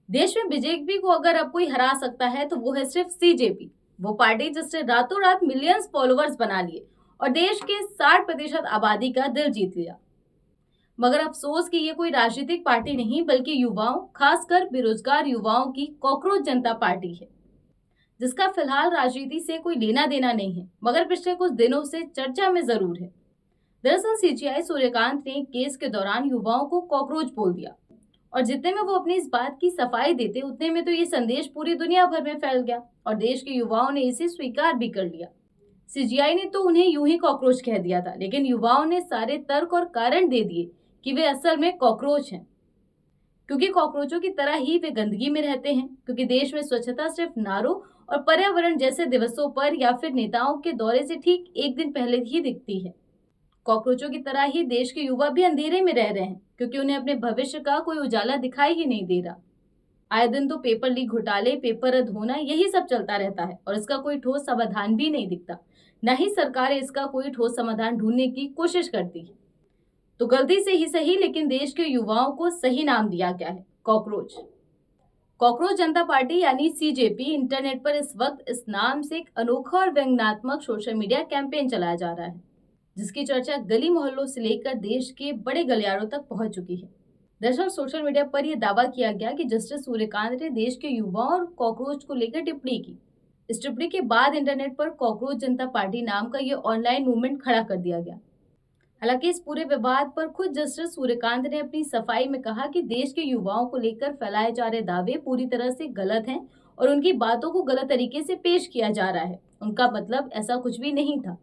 देश में बीजेपी को अगर अब कोई हरा सकता है तो वो है सिर्फ सीजेपी, वो पार्टी जिसने रातों रात मिलियंस फॉलोअर्स बना लिए और देश के 60% आबादी का दिल जीत लिया। मगर अफसोस कि ये कोई राजनीतिक पार्टी नहीं बल्कि युवाओं, खासकर बेरोजगार युवाओं की कॉकरोच जनता पार्टी है, जिसका फिलहाल राजनीति से कोई लेना देना नहीं है, मगर पिछले कुछ दिनों से चर्चा में जरूर है। दरअसल सीजीआई सूर्यकांत ने केस के दौरान युवाओं को कॉकरोच बोल दिया और जितने में वो अपनी इस बात की सफाई देते उतने में तो ये संदेश पूरी दुनिया भर में फैल गया और देश के युवाओं ने इसे स्वीकार भी कर लिया। सीजीआई ने तो उन्हें यूं ही कॉकरोच कह दिया था, लेकिन युवाओं ने सारे तर्क और कारण दे दिए कि वे असल में कॉकरोच हैं, क्योंकि कॉकरोचों की तरह ही वे गंदगी में रहते हैं। क्योंकि देश में स्वच्छता सिर्फ नारों और पर्यावरण जैसे दिवसों पर या फिर नेताओं के दौरे से ठीक एक दिन पहले ही दिखती है। कॉकरोचों की तरह ही देश के युवा भी अंधेरे में रह रहे हैं, क्योंकि उन्हें अपने भविष्य का कोई उजाला दिखाई ही नहीं दे रहा। आए दिन तो पेपर लीक घोटाले, पेपर रद्द होना, यही सब चलता रहता है और इसका कोई ठोस समाधान भी नहीं दिखता। न ही सरकारें इसका कोई ठोस समाधान ढूंढने की कोशिश करती है। तो गलती से ही सही, लेकिन देश के युवाओं को सही नाम दिया गया है, कॉकरोच। कॉकरोच जनता पार्टी यानी सीजेपी इंटरनेट पर इस वक्त इस नाम से एक अनोखा और व्यंग्यात्मक सोशल मीडिया कैंपेन चलाया जा रहा है, जिसकी चर्चा गली मोहल्लों से लेकर देश के बड़े गलियारों तक पहुंच चुकी है। दरअसल सोशल मीडिया पर यह दावा किया गया कि जस्टिस सूर्यकांत ने देश के युवाओं और कॉकरोच को लेकर टिप्पणी की। इस टिप्पणी के बाद इंटरनेट पर कॉकरोच जनता पार्टी नाम का यह ऑनलाइन मूवमेंट खड़ा कर दिया गया। हालांकि इस पूरे विवाद पर खुद जस्टिस सूर्यकांत ने अपनी सफाई में कहा कि देश के युवाओं को लेकर फैलाए जा रहे दावे पूरी तरह से गलत हैं और उनकी बातों को गलत तरीके से पेश किया जा रहा है। उनका मतलब ऐसा कुछ भी नहीं था।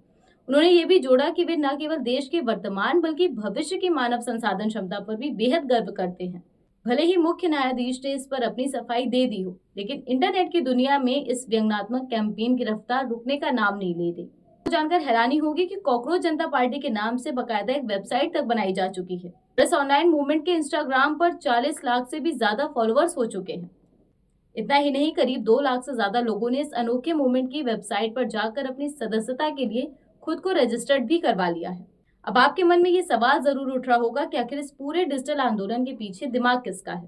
उन्होंने ये भी जोड़ा कि वे न केवल देश के वर्तमान बल्कि भविष्य की मानव संसाधन क्षमता पर भी बेहद गर्व करते हैं। भले ही मुख्य न्यायाधीश ने इस पर अपनी सफाई दे दी हो, लेकिन इंटरनेट की दुनिया में इस व्यंग्यात्मक कैंपेन की रफ्तार रुकने का नाम नहीं ले रही। जानकर हैरानी होगी कि कॉकरोच जनता पार्टी के नाम से बकायदा एक वेबसाइट तक बनाई जा चुकी है। इस ऑनलाइन मूवमेंट के इंस्टाग्राम पर 40 लाख से भी ज्यादा फॉलोअर्स हो चुके हैं। इतना ही नहीं, करीब 2 लाख से ज्यादा लोगों ने इस अनोखे मूवमेंट की वेबसाइट पर जाकर अपनी सदस्यता के लिए खुद को रजिस्टर्ड भी करवा लिया है। अब आपके मन में ये सवाल जरूर उठ रहा होगा कि आखिर इस पूरे डिजिटल आंदोलन के पीछे दिमाग किसका है।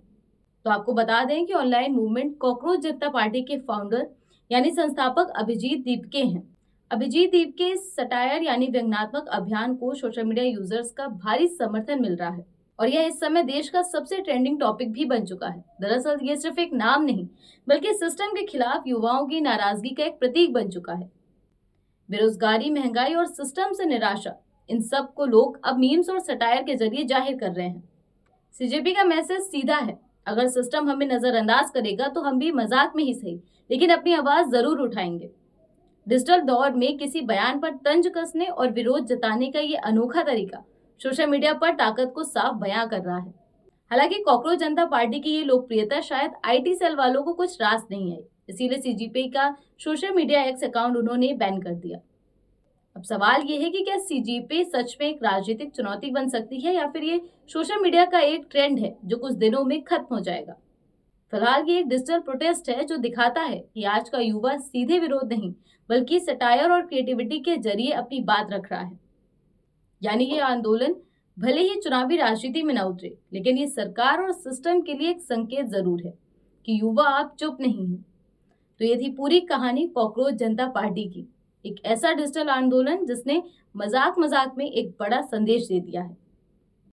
तो आपको बता दें कि ऑनलाइन मूवमेंट कॉकरोच जनता पार्टी के फाउंडर यानी संस्थापक अभिजीत दीपके हैं। अभिजीत दीपके इस सटायर यानी व्यंग्यात्मक अभियान को सोशल मीडिया यूजर्स का भारी समर्थन मिल रहा है और यह इस समय देश का सबसे ट्रेंडिंग टॉपिक भी बन चुका है। दरअसल ये सिर्फ एक नाम नहीं बल्कि सिस्टम के खिलाफ युवाओं की नाराजगी का एक प्रतीक बन चुका है। बेरोजगारी, महंगाई और सिस्टम से निराशा, इन सब को लोग अब मीम्स और सटायर के जरिए जाहिर कर रहे हैं। सीजेपी का मैसेज सीधा है, अगर सिस्टम हमें नजरअंदाज करेगा तो हम भी मजाक में ही सही लेकिन अपनी आवाज जरूर उठाएंगे। डिजिटल दौर में किसी बयान पर तंज कसने और विरोध जताने का ये अनोखा तरीका सोशल मीडिया पर ताकत को साफ बयां कर रहा है। हालांकि कॉकरोच जनता पार्टी की ये लोकप्रियता शायद आईटी सेल वालों को कुछ रास नहीं आई, इसीलिए सीजेपी का सोशल मीडिया एक्स अकाउंट उन्होंने बैन कर दिया। अब सवाल ये है कि क्या सीजेपी सच में एक राजनीतिक चुनौती बन सकती है या फिर ये सोशल मीडिया का एक ट्रेंड है जो कुछ दिनों में खत्म हो जाएगा। फिलहाल ये एक डिजिटल प्रोटेस्ट है जो दिखाता है कि आज का युवा सीधे विरोध नहीं बल्कि सटायर और क्रिएटिविटी के जरिए अपनी बात रख रहा है। यानी ये आंदोलन भले ही चुनावी राजनीति में न उतरे, लेकिन ये सरकार और सिस्टम के लिए एक संकेत जरूर है कि युवा आप चुप नहीं है। तो ये थी पूरी कहानी कॉकरोच जनता पार्टी की, एक ऐसा डिजिटल आंदोलन जिसने मजाक मजाक में एक बड़ा संदेश दे दिया है।